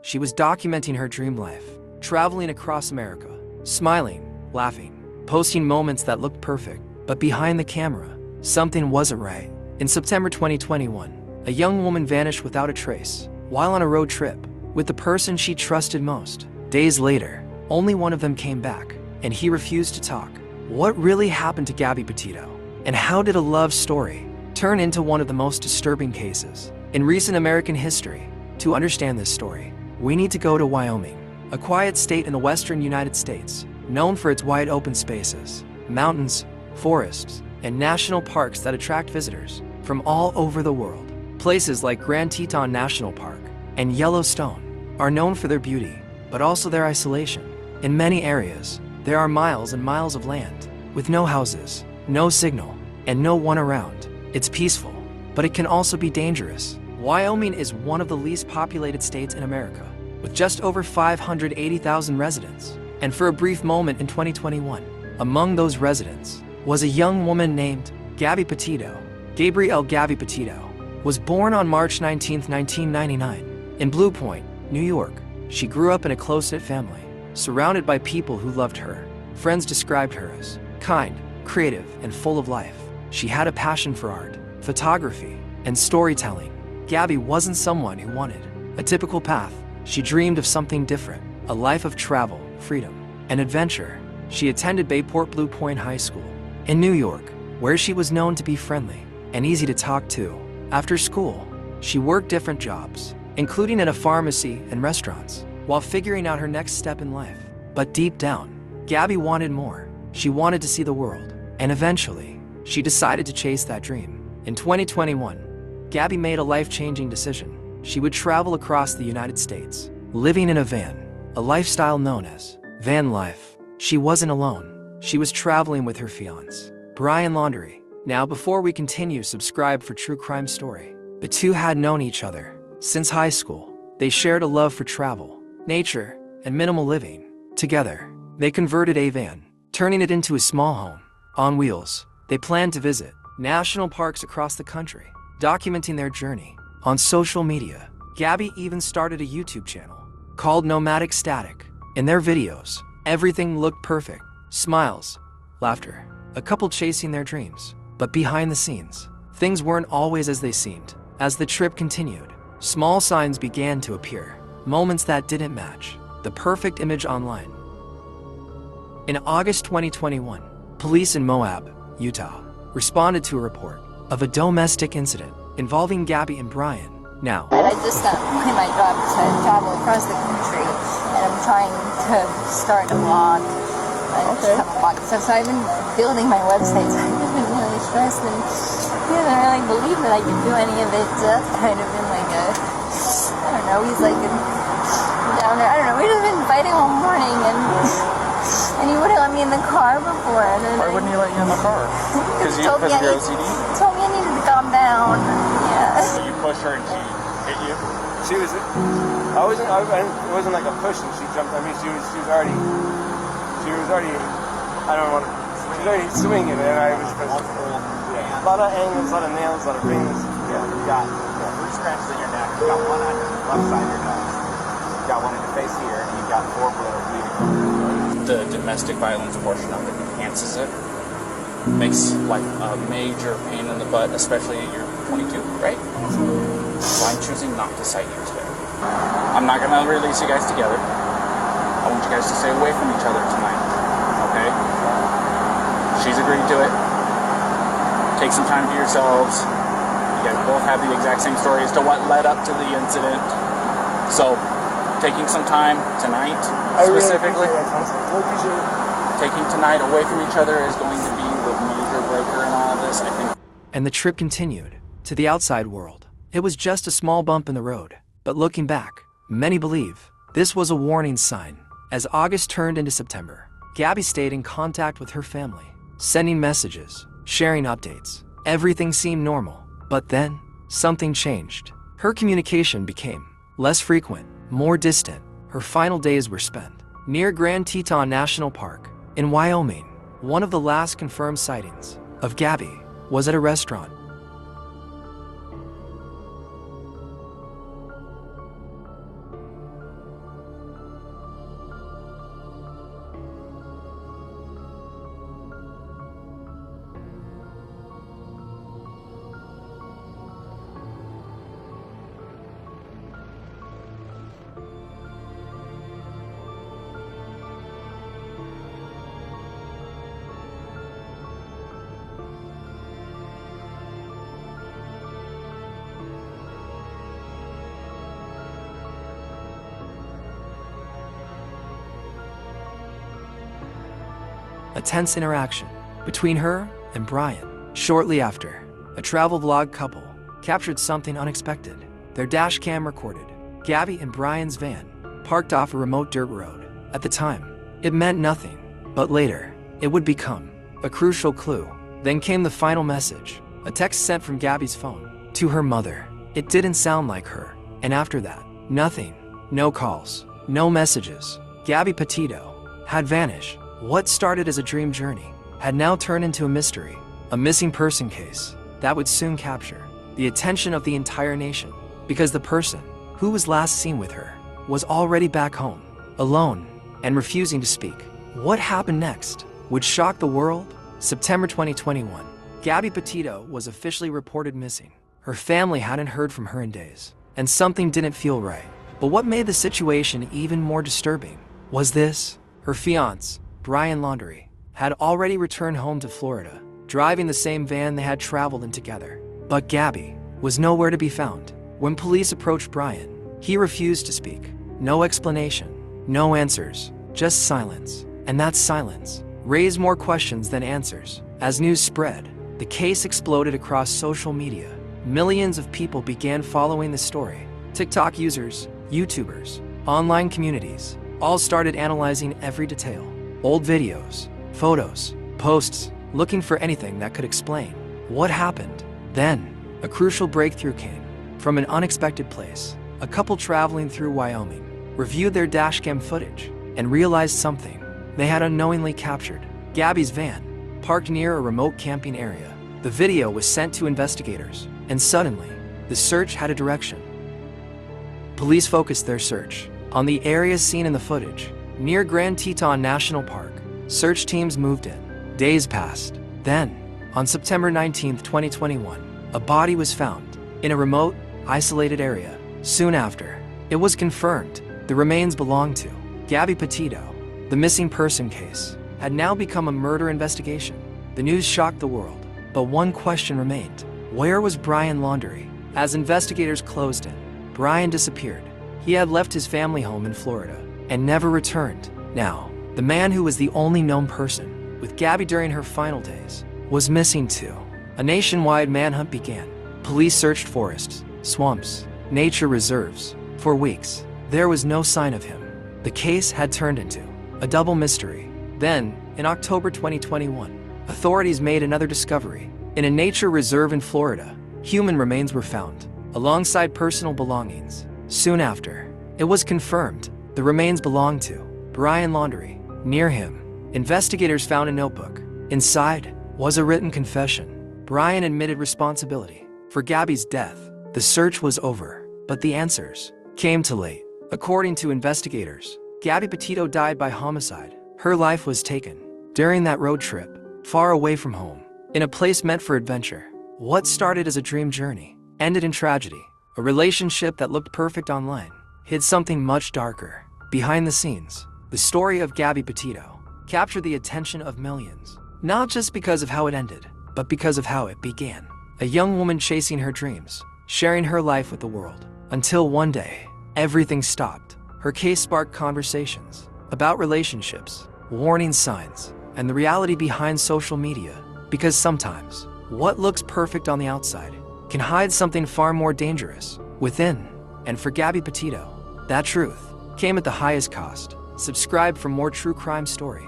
She was documenting her dream life, traveling across America, smiling, laughing, posting moments that looked perfect. But behind the camera, something wasn't right. In September 2021, a young woman vanished without a trace while on a road trip with the person she trusted most. Days later, only one of them came back, and he refused to talk. What really happened to Gabby Petito? And how did a love story turn into one of the most disturbing cases in recent American history? To understand this story, we need to go to Wyoming, a quiet state in the western United States, known for its wide open spaces, mountains, forests, and national parks that attract visitors from all over the world. Places like Grand Teton National Park and Yellowstone are known for their beauty, but also their isolation. In many areas, there are miles and miles of land, with no houses, no signal, and no one around. It's peaceful, but it can also be dangerous. Wyoming is one of the least populated states in America, with just over 580,000 residents. And for a brief moment in 2021, among those residents was a young woman named Gabby Petito. Gabrielle Gabby Petito was born on March 19, 1999, in Blue Point, New York. She grew up in a close-knit family, surrounded by people who loved her. Friends described her as kind, creative, and full of life. She had a passion for art, photography, and storytelling. Gabby wasn't someone who wanted a typical path. She dreamed of something different, a life of travel, freedom, and adventure. She attended Bayport Blue Point High School in New York, where she was known to be friendly and easy to talk to. After school, she worked different jobs, including at a pharmacy and restaurants, while figuring out her next step in life. But deep down, Gabby wanted more. She wanted to see the world, and eventually, she decided to chase that dream. In 2021, Gabby made a life-changing decision. She would travel across the United States, living in a van, a lifestyle known as van life. She wasn't alone. She was traveling with her fiancé, Brian Laundrie. Now, before we continue, subscribe for true crime story. The two had known each other since high school. They shared a love for travel, nature, and minimal living. Together, they converted a van, turning it into a small home on wheels. They planned to visit national parks across the country, documenting their journey on social media. Gabby even started a YouTube channel called Nomadic Static. In their videos, everything looked perfect. Smiles, laughter, a couple chasing their dreams. But behind the scenes, things weren't always as they seemed. As the trip continued, small signs began to appear, moments that didn't match the perfect image online. In August 2021, police in Moab, Utah, responded to a report of a domestic incident involving Gabby and Brian. Now, I just quit my job to travel across the country, and I'm trying to start a blog. Okay. So I've been building my website, so I've just been really stressed, and he doesn't really believe that I can do any of it, so that's kind of been like a, I don't know, he's like a downer. I don't know, we've just been fighting all morning, and he wouldn't let me in the car before. And then Why wouldn't he let you in the car? Because of your OCD? He told me I needed to calm down. Yeah. So you pushed her and she hit you? She was, it wasn't like a push and she jumped. I mean, she was already, I don't want to, she was already swinging and I was just, yeah. A lot of angles, a lot of nails, a lot of rings. Yeah, you got 3 scratches in your neck, you got 1 on your left side of your nose, you got 1 in your face here, and you got 4 bleeding. The domestic violence portion of it enhances it. Makes life a major pain in the butt, especially you're 22, right? So I'm choosing not to cite you today. I'm not going to release you guys together. I want you guys to stay away from each other tonight, okay? She's agreed to it. Take some time to yourselves. You guys both have the exact same story as to what led up to the incident. So, taking some time tonight, specifically, taking tonight away from each other is going to be the major breaker in all of this, I think. And the trip continued to the outside world. It was just a small bump in the road, but looking back, many believe this was a warning sign. As August turned into September, Gabby stayed in contact with her family, sending messages, sharing updates. Everything seemed normal, but then something changed. Her communication became less frequent, more distant. Her final days were spent near Grand Teton National Park in Wyoming. One of the last confirmed sightings of Gabby was at a restaurant. a tense interaction between her and Brian. Shortly after, a travel vlog couple captured something unexpected. Their dash cam recorded Gabby and Brian's van parked off a remote dirt road. At the time, it meant nothing, but later, it would become a crucial clue. Then came the final message, a text sent from Gabby's phone to her mother. It didn't sound like her, and after that, nothing. No calls, no messages. Gabby Petito had vanished. What started as a dream journey had now turned into a mystery, a missing person case that would soon capture the attention of the entire nation, because the person who was last seen with her was already back home, alone, and refusing to speak. What happened next would shock the world. September 2021, Gabby Petito was officially reported missing. Her family hadn't heard from her in days, and something didn't feel right. But what made the situation even more disturbing was this: her fiancé, Brian Laundrie, had already returned home to Florida, driving the same van they had traveled in together. But Gabby was nowhere to be found. When police approached Brian, he refused to speak. No explanation, no answers, just silence. And that silence raised more questions than answers. As news spread, the case exploded across social media. Millions of people began following the story. TikTok users, YouTubers, online communities, all started analyzing every detail. Old videos, photos, posts, looking for anything that could explain what happened. Then, a crucial breakthrough came from an unexpected place. A couple traveling through Wyoming reviewed their dashcam footage and realized something they had unknowingly captured. Gabby's van, parked near a remote camping area. The video was sent to investigators, and suddenly, the search had a direction. Police focused their search on the areas seen in the footage. Near Grand Teton National Park, search teams moved in. Days passed. Then, on September 19, 2021, a body was found in a remote, isolated area. Soon after, it was confirmed the remains belonged to Gabby Petito. The missing person case had now become a murder investigation. The news shocked the world, but one question remained: where was Brian Laundrie? As investigators closed in, Brian disappeared. He had left his family home in Florida and never returned. Now, the man who was the only known person with Gabby during her final days was missing too. A nationwide manhunt began. Police searched forests, swamps, nature reserves. For weeks, there was no sign of him. The case had turned into a double mystery. Then, in October 2021, authorities made another discovery. In a nature reserve in Florida, human remains were found, alongside personal belongings. Soon after, it was confirmed the remains belonged to Brian Laundrie. Near him, investigators found a notebook. Inside was a written confession. Brian admitted responsibility for Gabby's death. The search was over, but the answers came too late. According to investigators, Gabby Petito died by homicide. Her life was taken during that road trip, far away from home, in a place meant for adventure. What started as a dream journey ended in tragedy. A relationship that looked perfect online hid something much darker. Behind the scenes, the story of Gabby Petito captured the attention of millions, not just because of how it ended, but because of how it began. A young woman chasing her dreams, sharing her life with the world, until one day, everything stopped. Her case sparked conversations about relationships, warning signs, and the reality behind social media. Because sometimes, what looks perfect on the outside can hide something far more dangerous within. And for Gabby Petito, that truth came at the highest cost. Subscribe for more true crime story.